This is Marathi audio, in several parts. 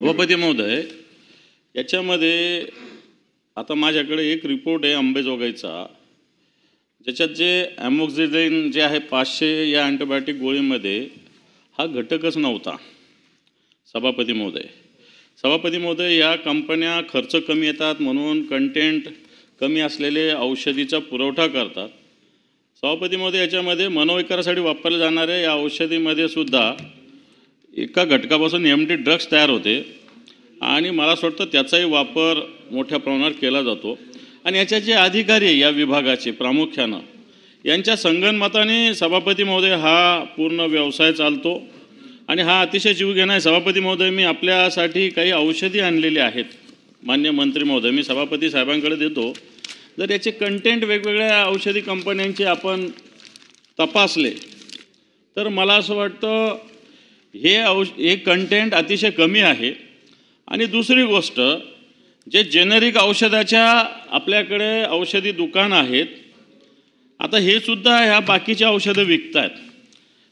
सभापती महोदय, याच्यामध्ये आता माझ्याकडे एक रिपोर्ट आहे अंबेजोगाईचा, ज्याच्यात जे ॲमोक्सिसिलिन जे आहे 500 या अँटीबायोटिक गोळीमध्ये हा घटकच नव्हता. सभापती महोदय, या कंपन्या खर्च कमी येतात म्हणून कंटेंट कमी असलेले औषधीचा पुरवठा करतात. सभापती महोदय, याच्यामध्ये मनोविकारासाठी वापरले जाणारे या औषधीमध्ये सुद्धा एका घटकापासून MD ड्रग्स तयार होते आणि मला असं वाटतं त्याचाही वापर मोठ्या प्रमाणावर केला जातो. आणि याचे जे अधिकारी आहे या विभागाचे प्रामुख्यानं, यांच्या संगनमताने सभापती महोदय हा पूर्ण व्यवसाय चालतो आणि हा अतिशय जीवघेणा आहे. सभापती महोदय, मी आपल्यासाठी काही औषधी आणलेली आहेत. मान्य मंत्री महोदय, मी सभापती साहेबांकडे देतो. जर याचे कंटेंट वेगवेगळ्या औषधी कंपन्यांचे आपण तपासले तर मला असं वाटतं हे कंटेंट अतिशय कमी आहे. आणि दुसरी गोष्ट, जे जेनेरिक औषधाच्या आपल्याकडे औषधी दुकान आहेत, आता हे सुद्धा ह्या बाकीचे औषधं विकत आहेत,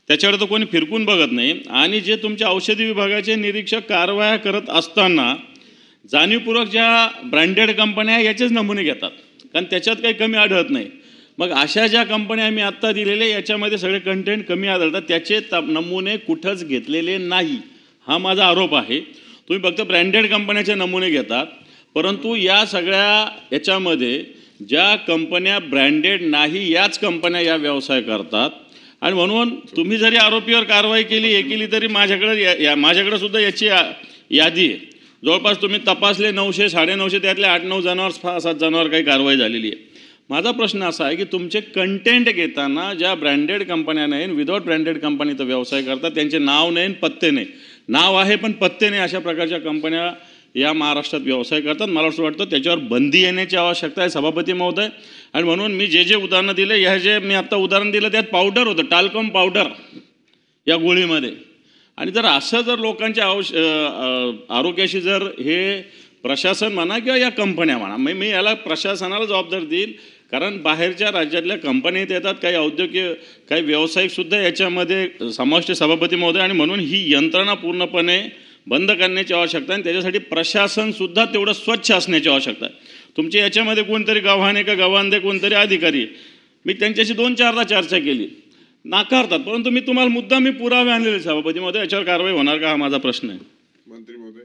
त्याच्याकडे तर कोणी फिरकून बघत नाही. आणि जे तुमच्या औषधी विभागाचे निरीक्षक कारवाया करत असताना जाणीवपूर्वक ज्या ब्रँडेड कंपन्या याचेच नमुने घेतात, कारण त्याच्यात काही कमी आढळत नाही. मग अशा ज्या कंपन्या मी आत्ता दिलेले याच्यामध्ये सगळे कंटेंट कमी आढळतात, त्याचे नमुने कुठंच घेतलेले नाही, हा माझा आरोप आहे. तुम्ही फक्त ब्रँडेड कंपन्याचे नमुने घेतात, परंतु या सगळ्या याच्यामध्ये ज्या कंपन्या ब्रँडेड नाही याच कंपन्या या व्यवसाय करतात. आणि म्हणून तुम्ही जरी आरोपीवर कारवाई केली तरी माझ्याकडे सुद्धा याची यादी आहे. जवळपास तुम्ही तपासले 900 950 त्यातले 8-9 जनावर 6-7 जनावर काही कारवाई झालेली आहे. माझा प्रश्न असा आहे की तुमचे कंटेंट घेताना ज्या ब्रँडेड कंपन्या नाही, विदाऊट ब्रँडेड कंपनीचा व्यवसाय करतात, त्यांचे नाव नाही पत्ते नाही, नाव आहे पण पत्ते नाही, अशा प्रकारच्या कंपन्या या महाराष्ट्रात व्यवसाय करतात. मला असं वाटतं त्याच्यावर बंदी येण्याची आवश्यकता आहे सभापती महोदय. आणि म्हणून मी जे उदाहरणं दिले, ह्या जे मी आत्ता उदाहरण दिलं त्यात पावडर होतं, टाल्कम पावडर या गोळीमध्ये. आणि जर लोकांच्या आरोग्याशी जर हे प्रशासन म्हणा किंवा या कंपन्या म्हणा, मी याला प्रशासनाला जबाबदारी देईल, कारण बाहेरच्या राज्यातल्या कंपन्यात येतात, काही औद्योगिक काही व्यावसायिकसुद्धा याच्यामध्ये समाविष्ट सभापती महोदय. आणि म्हणून ही यंत्रणा पूर्णपणे बंद करण्याची आवश्यकता आहे आणि त्याच्यासाठी प्रशासनसुद्धा तेवढं स्वच्छ असण्याची आवश्यकता आहे. तुमच्या याच्यामध्ये कोणतरी गव्हाणे का गव्हांदे कोणतरी अधिकारी, मी त्यांच्याशी 2-4दा चर्चा केली, नाकारतात. परंतु मी तुम्हाला पुरावे आणलेले सभापती महोदय, याच्यावर कारवाई होणार का हा माझा प्रश्न आहे. मंत्री महोदय.